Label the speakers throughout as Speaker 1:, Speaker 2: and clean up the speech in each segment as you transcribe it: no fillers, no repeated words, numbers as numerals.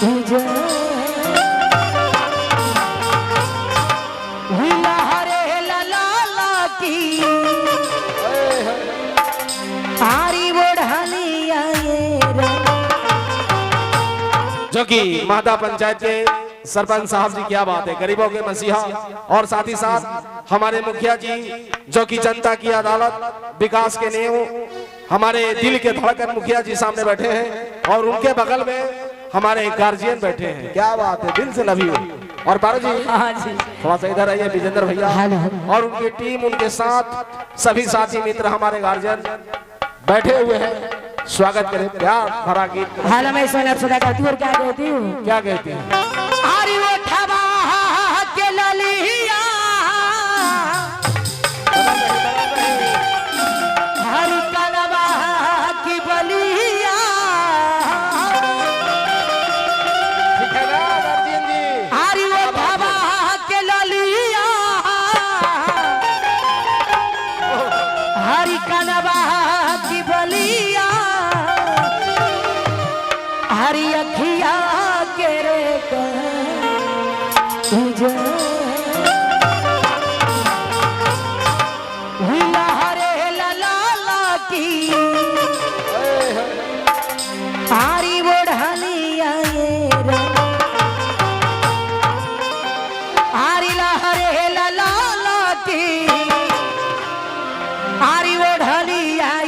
Speaker 1: जो कि महदा पंचायत के सरपंच साहब जी, क्या बात है, गरीबों के मसीहा, और साथ ही साथ हमारे मुखिया जी जो कि जनता की अदालत, विकास के नींव, हमारे दिल के धड़कन मुखिया जी सामने बैठे हैं, और उनके बगल में हमारे गार्जियन बैठे हैं। क्या बात है, दिल से लव यू। और पारो जी थोड़ा सा इधर आइए, विजेंद्र भैया और उनकी टीम, उनके साथ सभी साथी मित्र, हमारे गार्जियन बैठे हुए हैं। स्वागत करें, प्यार भरा गीत।
Speaker 2: हाल मैं सोना सदा करती हूँ और क्या कहती हूँ,
Speaker 1: क्या कहती हैं?
Speaker 2: आरी वो ठबा के ललिया हरी कलवा की बलिया,
Speaker 1: गार्जियन जी,
Speaker 2: आरी वो ठबा के ललिया हरी कलवा की बलिया, हरी अखिया के रे हरे लाला की हरी बुढ़लिया हरी हरे लाला की हरी बुढ़लिया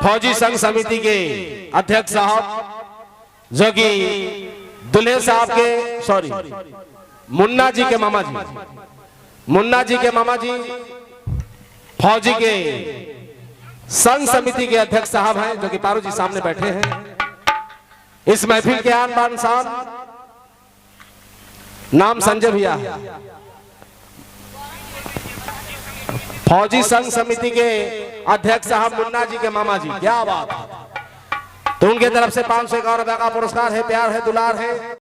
Speaker 1: फौजी संघ समिति के अध्यक्ष साहब, जो कि दुल्हे साहब के, सॉरी, मुन्ना जी के मामा जी, मुन्ना जी के मामा जी फौजी के संघ समिति के अध्यक्ष साहब हैं, जो कि पारू जी सामने बैठे हैं। इस महफिल के आन बान शान, नाम संजय भैया, फौजी संघ समिति के अध्यक्ष साहब मुन्ना जी के मामा जी, क्या बात है। तो उनके तरफ से 551 रुपए का पुरस्कार है, प्यार है, दुलार है।